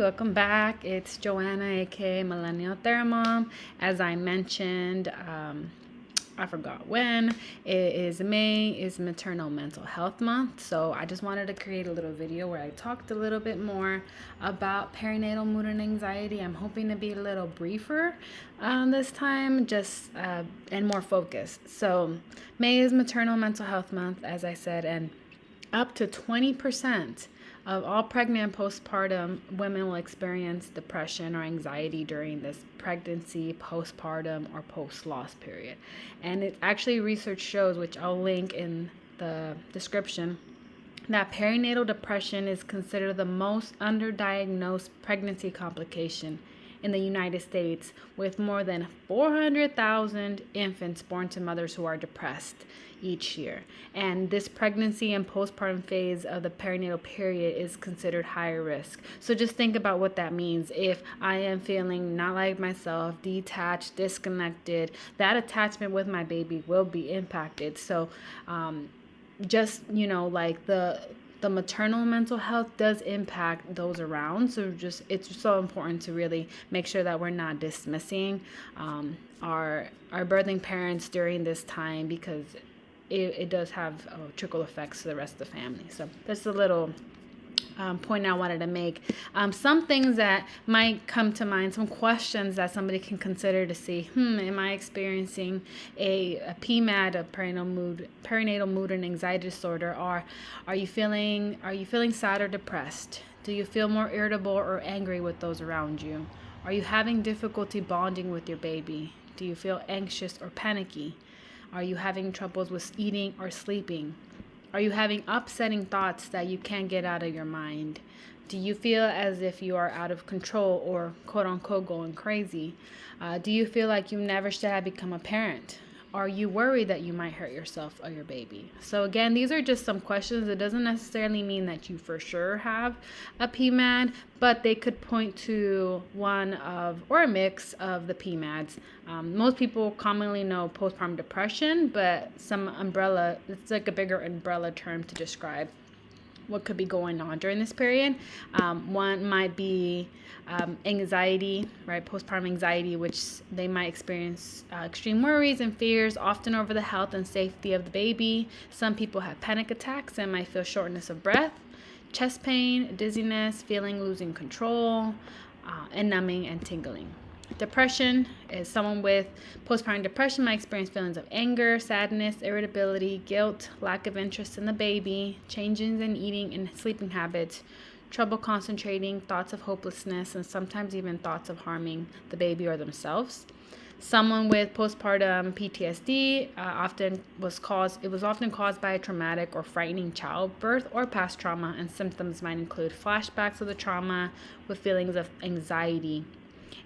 welcome back. It's Joanna, aka Millennial Thermom. As I mentioned, I forgot when, it is May, is Maternal Mental Health Month. So I just wanted to create a little video where I talked a little bit more about perinatal mood and anxiety. I'm hoping to be a little briefer this time, and more focused. So May is Maternal Mental Health Month, as I said, and up to 20% of all pregnant and postpartum women will experience depression or anxiety during this pregnancy, postpartum, or post-loss period. And it actually, research shows, which I'll link in the description, that perinatal depression is considered the most underdiagnosed pregnancy complication in the United States, with more than 400,000 infants born to mothers who are depressed each year. And this pregnancy and postpartum phase of the perinatal period is considered higher risk. So just think about what that means. If I am feeling not like myself, detached, disconnected, that attachment with my baby will be impacted. So the maternal mental health does impact those around. So it's so important to really make sure that we're not dismissing our birthing parents during this time, because it does have trickle effects to the rest of the family. So that's a little point I wanted to make. Some things that might come to mind, some questions that somebody can consider to see, am I experiencing a PMAD, a perinatal mood and anxiety disorder? Or are you feeling sad or depressed? Do you feel more irritable or angry with those around you? Are you having difficulty bonding with your baby? Do you feel anxious or panicky? Are you having troubles with eating or sleeping? Are you having upsetting thoughts that you can't get out of your mind? Do you feel as if you are out of control or quote unquote going crazy? Do you feel like you never should have become a parent? Are you worried that you might hurt yourself or your baby? So again, these are just some questions. It doesn't necessarily mean that you for sure have a PMAD, but they could point to one of or a mix of the PMADs. Most people commonly know postpartum depression, but it's like a bigger umbrella term to describe what could be going on during this period. One might be anxiety, right? Postpartum anxiety, which they might experience extreme worries and fears, often over the health and safety of the baby. Some people have panic attacks and might feel shortness of breath, chest pain, dizziness, losing control, and numbing and tingling. Depression is someone with postpartum depression might experience feelings of anger, sadness, irritability, guilt, lack of interest in the baby, changes in eating and sleeping habits, trouble concentrating, thoughts of hopelessness, and sometimes even thoughts of harming the baby or themselves. Someone with postpartum PTSD was often caused by a traumatic or frightening childbirth or past trauma, and symptoms might include flashbacks of the trauma with feelings of anxiety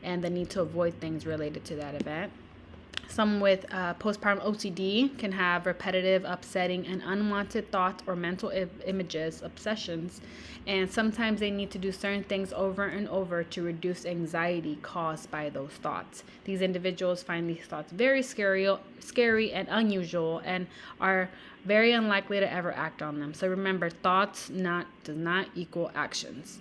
and the need to avoid things related to that event. Someone with postpartum OCD can have repetitive, upsetting, and unwanted thoughts or mental images, obsessions, and sometimes they need to do certain things over and over to reduce anxiety caused by those thoughts. These individuals find these thoughts very scary and unusual, and are very unlikely to ever act on them. So remember, thoughts does not equal actions.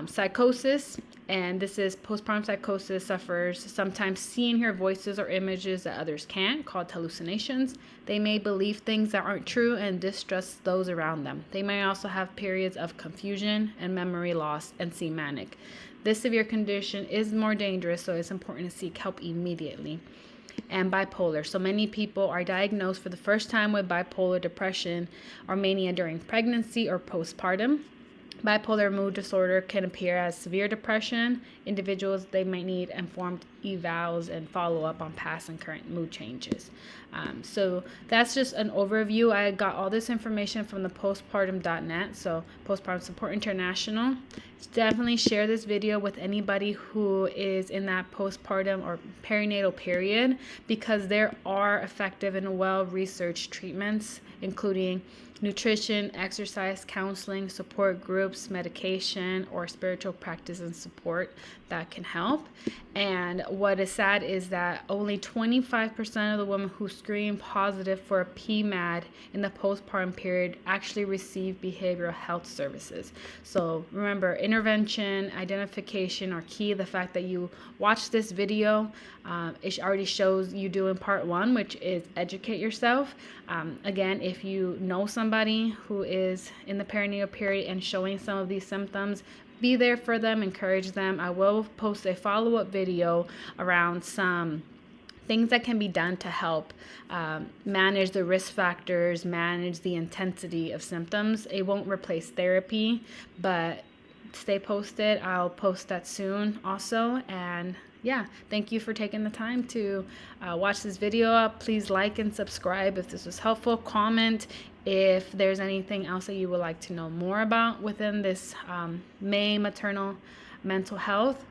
Psychosis, and this is postpartum psychosis, sufferers sometimes see and hear voices or images that others can't, called hallucinations. They may believe things that aren't true and distrust those around them. They may also have periods of confusion and memory loss and seem manic. This severe condition is more dangerous, so it's important to seek help immediately. And bipolar. So many people are diagnosed for the first time with bipolar depression or mania during pregnancy or postpartum. Bipolar mood disorder can appear as severe depression. Individuals, they might need informed evals and follow-up on past and current mood changes. So that's just an overview. I got all this information from the postpartum.net, so Postpartum Support International. Definitely share this video with anybody who is in that postpartum or perinatal period, because there are effective and well-researched treatments, including nutrition, exercise, counseling, support groups, medication, or spiritual practice and support that can help. And what is sad is that only 25% of the women who screen positive for a PMAD in the postpartum period actually receive behavioral health services. So remember, intervention, identification are key. The fact that you watch this video, it already shows you doing part one, which is educate yourself. Again, if you know somebody who is in the perinatal period and showing some of these symptoms, be there for them, encourage them. I will post a follow-up video around some things that can be done to help manage the risk factors, manage the intensity of symptoms. It won't replace therapy, but stay posted. I'll post that soon also. And yeah, thank you for taking the time to watch this video. Please like and subscribe if this was helpful. Comment if there's anything else that you would like to know more about within this May Maternal Mental Health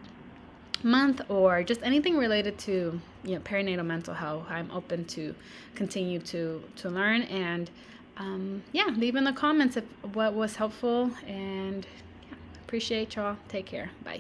Month, or just anything related to perinatal mental health. I'm open to continue to learn, and leave in the comments if what was helpful. And appreciate y'all. Take care. Bye.